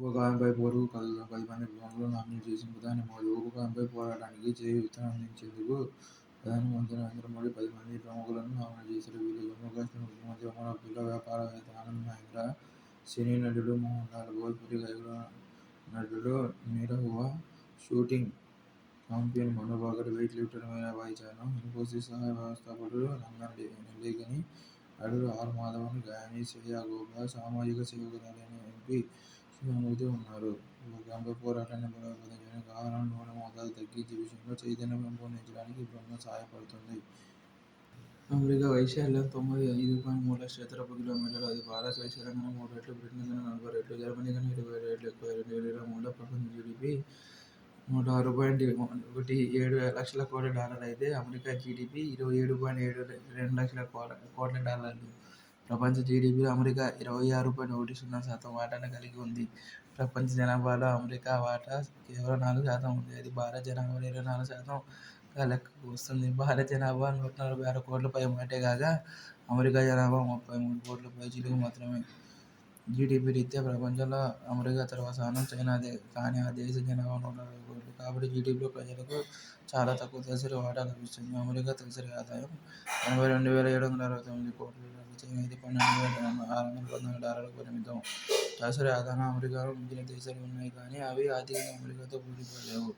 ఉపకరణంపై పోరుకు 10 మంది ప్రముఖులను నామినేట్ చేసిన ప్రధాని మోదీ, ఉపకరణంపై పోరాటానికి చేయూతనందించేందుకు ప్రధానమంత్రి నరేంద్ర మోదీ 10 మంది ప్రముఖులను నామినేట్ చేశారు. వీళ్ళు జమ్మూ కాశ్మీర్ ముఖ్యమంత్రి ఒమర్ అబ్దుల్లా, వ్యాపారవేత్త ఆనంద్ మహీంద్రా, సినీ నటుడు మోహన్ లాల్, భోజ్పురి గాయకుడు నటుడు నిరహువా, షూటింగ్ చాంపియన్ మను భాకర్, వెయిట్ లిఫ్టర్ మీరాబాయి చాను, ఇన్ఫోసిస్ సహ వ్యవస్థాపకుడు నందన్ నిలేకని, నటుడు ఆర్ మాధవన్, గాయని శ్రేయా ఘోషాల్, సామాజిక సేవకురాలైన ఎంపీ శివామూర్తి ఉన్నారు. ఉపకరణంపై పోరాటాన్ని బలోపేతం చేయడానికి ఆహారంలో నూనె మోతాదు తగ్గించే విషయంలో చైతన్యం పెంపొందించడానికి ఈ బృందం సహాయపడుతుంది. అమెరికా వైశాల్యం 95.3 లక్షల చదరపు కిలోమీటర్లు. అది భారత్ వైశాల్యం కన్నా 3 రెట్లు, బ్రిటన్ కన్నా 40 రెట్లు, జర్మనీ కన్నా 27 రెట్లు ఎక్కువ. 2023లో ప్రపంచ జీడీపీ $106.17 లక్షల కోట్ల డాలర్లు అయితే అమెరికా జీడీపీ $27.72 లక్షల కోట్ల డాలర్లు. ప్రపంచ జీడీపీలో అమెరికా 26.10% వాటాను కలిగి ఉంది. ప్రపంచ జనాభాలో అమెరికా వాటా కేవలం 4% ఉంది. అది భారత జనాభాలో 24%గా లెక్కకు వస్తుంది. భారత జనాభా 146 కోట్ల పైమాటే కాగా, అమెరికా జనాభా 33 కోట్ల పైచిలుకు మాత్రమే. జీడీపీ రీత్యా ప్రపంచంలో అమెరికా తర్వాత స్థానం చైనాదే. కానీ ఆ దేశ జనాభా 140 కోట్లు. కాబట్టి జీడీపీలో ప్రజలకు చాలా తక్కువ తలసరి వాటా లభిస్తుంది. అమెరికా తలసరి ఆదాయం $82,769 కోట్లు. చైనా అయితే $12,614 పరిమితం. తలసరి ఆదాయంలో అమెరికాను మించిన దేశాలు ఉన్నాయి కానీ అవి ఆర్థికంగా అమెరికాతో పోటీపడలేవు.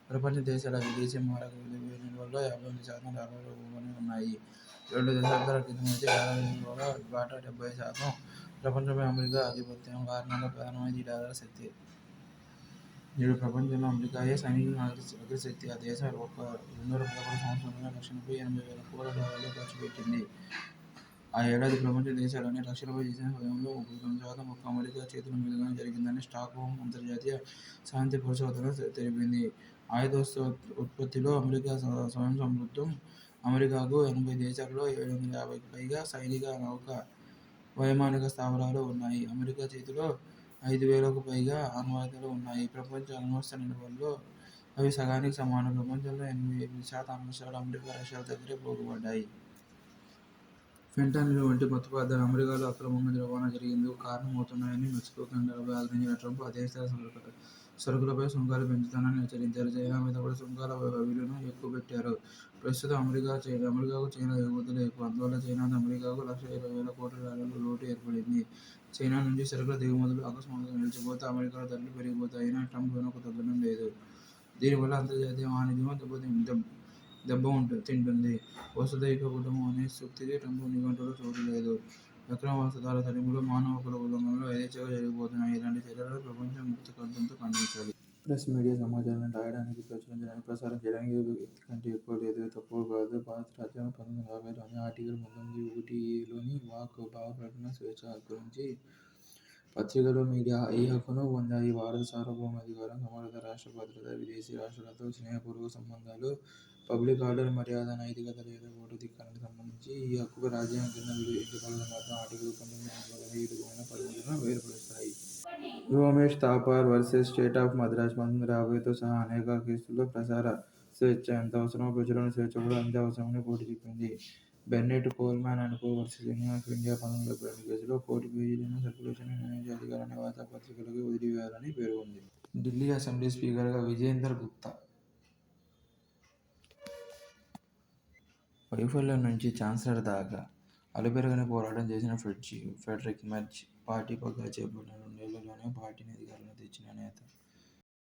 ప్రపంచ దేశాల విదేశీ మారక వినిమయంలో 58% డాలర్ల రూపంలోనే ఉన్నాయి. 2 దశాబ్దాల క్రితమైతే డాలర్ విలువలో వాటా 70%. ప్రపంచంపై అమెరికా ఆధిపత్యం కారణంగా ప్రధానమైంది ఈ డాలర్ శక్తి. నేడు ప్రపంచంలో అమెరికాయే సైనిక అగ్రశక్తి. ఆ దేశం ఒక్క 2011 సంవత్సరంలోనే $1,80,000 కోట్ల ఖర్చు పెట్టింది. ఆ ఏడాది ప్రపంచ దేశాలన్నీ రక్షణపై చేసిన వ్యయంలో 39% ఒక్క అమెరికా చేతుల మీదుగానే జరిగిందని స్టాక్ హోమ్ అంతర్జాతీయ శాంతి పరిశోధన తెలిపింది. ఆయుధ ఉత్పత్తిలో అమెరికా స్వయం సమృద్ధం. అమెరికాకు 80 దేశాలలో 750కి పైగా సైనిక, నౌక, వైమానిక స్థావరాలు ఉన్నాయి. అమెరికా చేతిలో 5,000కు పైగా అణ్వాయుధాలు ఉన్నాయి. ప్రపంచ అణ్వస్త్ర నిల్వల్లో అవి సగానికి సమానం. ప్రపంచంలో 88% అణ్వస్త్రాలు అమెరికా, రష్యాల దగ్గరే పోగుపడ్డాయి. ఫెంటనిల్ వంటి మత్తు పదార్థాలు అమెరికాలో అక్రమంగా రవాణా జరిగేందుకు కారణమవుతున్నాయని మెక్సికో, కెనడాలపై ఆగ్రహించిన ట్రంప్ ఆ దేశాల సరుకులపై సుంకాలు పెంచుతానని హెచ్చరించారు. చైనా మీద కూడా సుంకాల వేలును ఎక్కుపెట్టారు. ప్రస్తుతం అమెరికాకు చైనా ఎగుమతులే ఎక్కువ. అందువల్ల చైనాతో అమెరికాకు $120,000 కోట్ల లోటు ఏర్పడింది. చైనా నుంచి సరుకుల దిగుమతులు అకస్మాత్తుగా నిలిచిపోతే అమెరికాలో ధరలు పెరిగిపోతాయి. అయినా ట్రంప్ వెనక్కు తగ్గడం లేదు. దీనివల్ల అంతర్జాతీయ వాణిజ్యం దెబ్బ తింటుంది. వసుదైక కుటుంబం అనే సూక్తికి ట్రంప్ నిఘంటువులో చోటు లేదు. అక్రమ వలసదారుల తరలింపులు, మానవ హక్కుల ఉల్లంఘనలు యథేచ్ఛగా జరిగిపోతున్నాయి. ఇలాంటి చర్యలను ప్రపంచం ముక్త కంఠంతో ఖండించాలి. ప్రెస్ మీడియా సమాచారాన్ని రాయడానికి, ప్రచురించడానికి, ప్రసారం చేయడానికి వ్యక్తి కంటే ఎక్కువ లేదు. తక్కువ కాదు. భారత రాజ్యాంగం 1950లోని ఆర్టికల్ 19(1)(a)లోని వాక్, భావ ప్రకటన స్వేచ్ఛ హక్కు నుంచి పత్రికలు, మీడియా ఈ హక్కును పొందాయి. భారత సార్వభౌమాధికారం, సమగ్రత, రాష్ట్ర భద్రత, విదేశీ రాష్ట్రాలతో స్నేహపూర్వక సంబంధాలు, పబ్లిక్ ఆర్డర్, మర్యాద, నైతికత లేదా ఓటు ధిక్కారానికి సంబంధించి ఈ హక్కుకు రాజ్యాంగం కింద విధించబడిన మాత్రం ఆర్టికల్ 1947లోని పరిమితులను ఏర్పరుస్తాయి. Ramesh Thapar versus state of Madras 1950తో సహా అనేక కేసుల్లో ప్రసార స్వేచ్ఛ ఎంత అవసరమో ప్రచురణ స్వేచ్ఛ కూడా అంతే అవసరమని కోర్టు చెప్పింది. Bennett, Coleman and Co versus Union of India 1972 కేసులో కోర్టు పేజీలను సర్క్యులేషన్ నిర్ణయించే అధికారాన్ని వార్తాపత్రికలకే వదిలివేయాలని పేర్కొంది. ఢిల్లీ అసెంబ్లీ స్పీకర్గా విజేందర్ గుప్తా. వైఫల్యం నుంచి ఛాన్సలర్ దాకా అలుపెరగని పోరాటం చేసిన ఫ్రెడరిక్ మెర్జ్ పార్టీ పగ్గాలు చేపట్టిన 2 ఏళ్లలోనే పార్టీని అధికారంలోకి తెచ్చిన నేత.